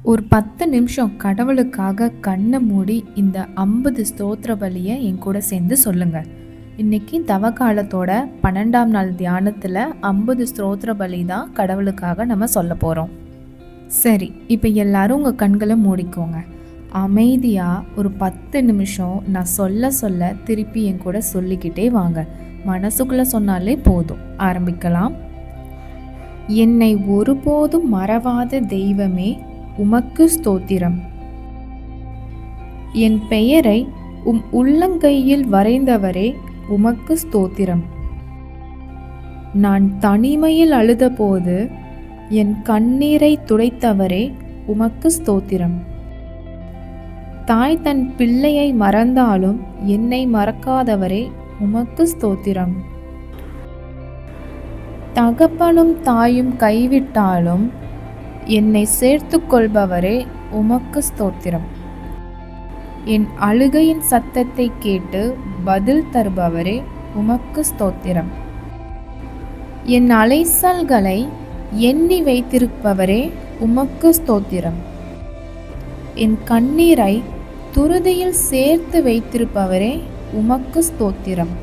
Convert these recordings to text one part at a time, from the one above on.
ஒரு 10 நிமிஷம் கடவுளுக்காக கண்ணை மூடி இந்த 50 ஸ்தோத்திர பலியை என் கூட சேர்ந்து சொல்லுங்க. இன்னைக்கு தவக்காலத்தோட 12ஆம் நாள் தியானத்தில் 50 ஸ்தோத்திர பலி தான் கடவுளுக்காக நம்ம சொல்ல போகிறோம். சரி, இப்போ எல்லாரும் உங்கள் கண்களை மூடிக்கோங்க. அமைதியாக ஒரு 10 நிமிஷம் நான் சொல்ல சொல்ல திருப்பி என் கூட சொல்லிக்கிட்டே வாங்க. மனசுக்குள்ளே சொன்னாலே போதும். ஆரம்பிக்கலாம். என்னை ஒருபோதும் மறவாத தெய்வமே, உமக்கு ஸ்தோத்திரம். என் பெயரை உள்ளங்கையில் வரைந்தவரே, உமக்கு ஸ்தோத்திரம். நான் தனிமையில் அழுதபோது என் கண்ணீரை துடைத்தவரே, உமக்கு ஸ்தோத்திரம். தாய் தன் பிள்ளையை மறந்தாலும் என்னை மறக்காதவரே, உமக்கு ஸ்தோத்திரம். தகப்பனும் தாயும் கைவிட்டாலும் என்னை சேர்த்து கொள்பவரே, உமக்கு ஸ்தோத்திரம். என் அழுகையின் சத்தத்தை கேட்டு பதில் தருபவரே, உமக்கு ஸ்தோத்திரம். என் அலைச்சல்களை எண்ணி வைத்திருப்பவரே, உமக்கு ஸ்தோத்திரம். என் கண்ணீரை துருதியில் சேர்த்து வைத்திருப்பவரே, உமக்கு ஸ்தோத்திரம்.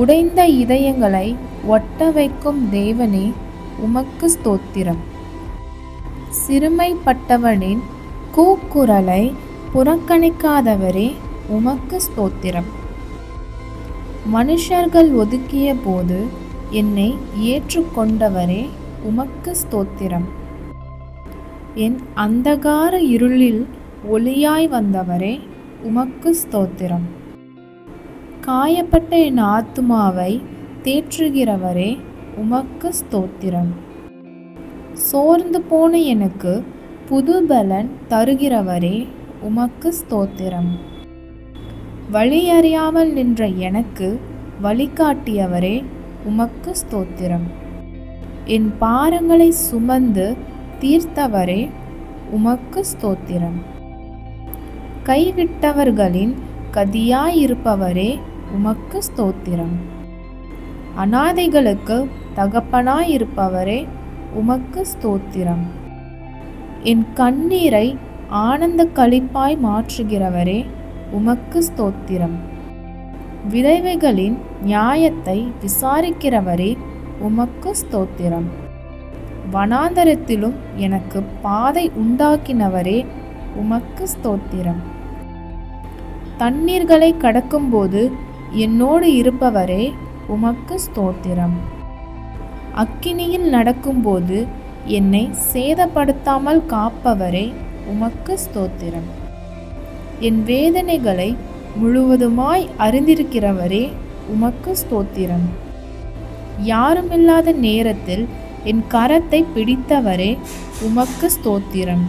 உடைந்த இதயங்களை ஒட்ட வைக்கும் தேவனே, உமக்கு ஸ்தோத்திரம். சிறுமைப்பட்டவனின் கூக்குரலை புறக்கணிக்காதவரே, உமக்கு ஸ்தோத்திரம். மனுஷர்கள் ஒதுக்கிய போது என்னை ஏற்றுக்கொண்டவரே, உமக்கு ஸ்தோத்திரம். என் அந்தகார இருளில் ஒளியாய் வந்தவரே, உமக்கு ஸ்தோத்திரம். காயப்பட்ட என் ஆத்துமாவை தேற்றுகிறவரே, உமக்கு ஸ்தோத்திரம். சோர்ந்து போன எனக்கு புது பலன் தருகிறவரே, உமக்கு ஸ்தோத்திரம். வழியறியாமல் நின்ற எனக்கு வழிகாட்டியவரே, உமக்கு ஸ்தோத்திரம். என் பாரங்களை சுமந்து தீர்த்தவரே, உமக்கு ஸ்தோத்திரம். கைவிட்டவர்களின் கதியாயிருப்பவரே, உமக்கு ஸ்தோத்திரம். அநாதைகளுக்கு தகப்பனாயிருப்பவரே, உமக்கு ஸ்தோத்திரம். என் கண்ணீரை ஆனந்த களிப்பாய் மாற்றுகிறவரே, உமக்கு ஸ்தோத்திரம். விதவைகளின் நியாயத்தை விசாரிக்கிறவரே, உமக்கு ஸ்தோத்திரம். வனாந்தரத்திலும் எனக்கு பாதை உண்டாக்கினவரே, உமக்கு ஸ்தோத்திரம். தண்ணீர்களை கடக்கும்போது என்னோடு இருப்பவரே, உமக்கு ஸ்தோத்திரம். அக்கினியில் நடக்கும்போது என்னை சேதப்படுத்தாமல் காப்பவரே, உமக்கு ஸ்தோத்திரம். என் வேதனைகளை முழுவதுமாய் அறிந்திருக்கிறவரே, உமக்கு ஸ்தோத்திரம். யாருமில்லாத நேரத்தில் என் கரத்தை பிடித்தவரே, உமக்கு ஸ்தோத்திரம்.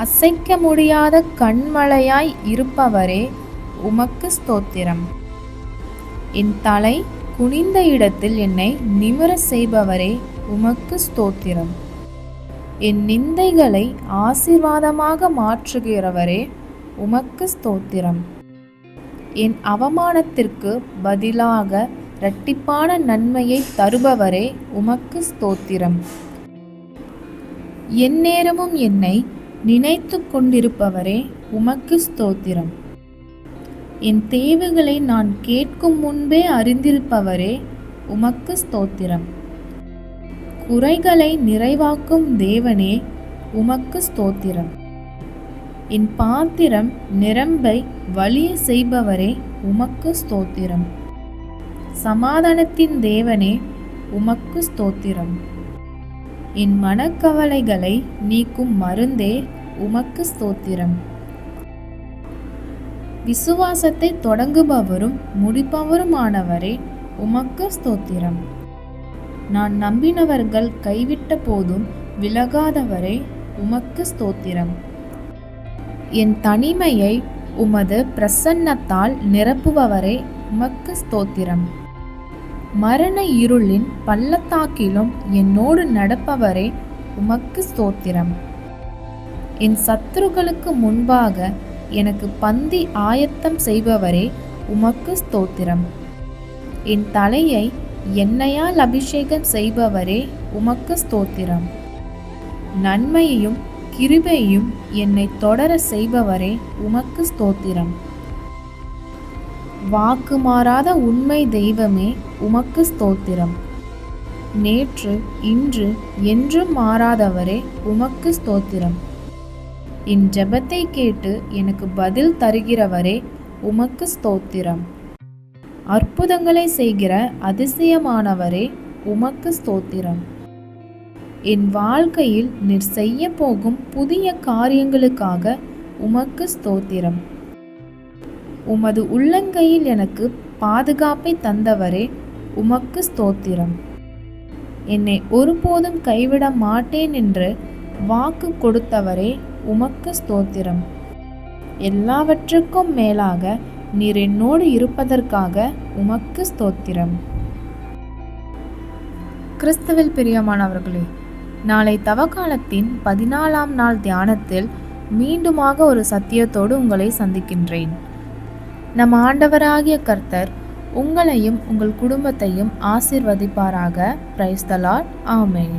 அசைக்க முடியாத கண்மலையாய் இருப்பவரே, உமக்கு ஸ்தோத்திரம். என் தலை குனிந்த இடத்தில் என்னை நிமிர செய்பவரே, உமக்கு ஸ்தோத்திரம். என் நிந்தைகளை ஆசீர்வாதமாக மாற்றுகிறவரே, உமக்கு ஸ்தோத்திரம். என் அவமானத்திற்கு பதிலாக இரட்டிப்பான நன்மையை தருபவரே, உமக்கு ஸ்தோத்திரம். எந்நேரமும் என்னை நினைத்து கொண்டிருப்பவரே, உமக்கு ஸ்தோத்திரம். என் தேவைகளை நான் கேட்கும் முன்பே அறிந்திருப்பவரே, உமக்கு ஸ்தோத்திரம். குறைகளை நிறைவாக்கும் தேவனே, உமக்கு ஸ்தோத்திரம். என் பாத்திரம் நிரம்பை வழிய செய்பவரே, உமக்கு ஸ்தோத்திரம். சமாதானத்தின் தேவனே, உமக்கு ஸ்தோத்திரம். என் மனக்கவலைகளை நீக்கும் மருந்தே, உமக்கு ஸ்தோத்திரம். விசுவாசத்தை தொடங்குபவரும் முடிப்பவருமானவரே, உமக்கு ஸ்தோத்திரம். நான் நம்பினவர்கள் கைவிட்ட போதும் விலகாதவரே, உமக்கு ஸ்தோத்திரம். என் தனிமையை உமது பிரசன்னத்தால் நிரப்புபவரே, உமக்கு ஸ்தோத்திரம். மரண இருளின் பள்ளத்தாக்கிலும் என்னோடு நடப்பவரே, உமக்கு ஸ்தோத்திரம். என் சத்துருக்களுக்கு முன்பாக எனக்கு பந்தி ஆயத்தம் செய்பவரே, உமக்கு ஸ்தோத்திரம். என் தலையை எண்ணெயால் அபிஷேகம் செய்பவரே, உமக்கு ஸ்தோத்திரம். நன்மையையும் கிருபையையும் என்னை தொடர செய்பவரே உமக்கு ஸ்தோத்திரம். வாக்கு மாறாத உண்மை தெய்வமே உமக்கு ஸ்தோத்திரம். நேற்று இன்று என்றும் மாறாதவரே உமக்கு ஸ்தோத்திரம். என் ஜெபத்தை கேட்டு எனக்கு பதில் தருகிறவரே உமக்கு ஸ்தோத்திரம். அற்புதங்களை செய்கிற அதிசயமானவரே உமக்கு ஸ்தோத்திரம். என் வாழ்க்கையில் நீர் செய்ய போகும் புதிய காரியங்களுக்காக உமக்கு ஸ்தோத்திரம். உமது உள்ளங்கையில் எனக்கு பாதுகாப்பை தந்தவரே உமக்கு ஸ்தோத்திரம். என்னை ஒருபோதும் கைவிட மாட்டேன் என்று வாக்கு கொடுத்தவரே உமக்கு ஸ்தோத்திரம். எல்லாவற்றுக்கும் மேலாக நீர் என்னோடு இருப்பதற்காக உமக்கு ஸ்தோத்திரம். கிறிஸ்துவில் பிரியமானவர்களே, நாளை தவக்காலத்தின் 14ஆம் நாள் தியானத்தில் மீண்டுமாக ஒரு சத்தியத்தோடு உங்களை சந்திக்கின்றேன். நம் ஆண்டவராகிய கர்த்தர் உங்களையும் உங்கள் குடும்பத்தையும் ஆசீர்வதிப்பாராக. Praise the Lord. ஆமென்.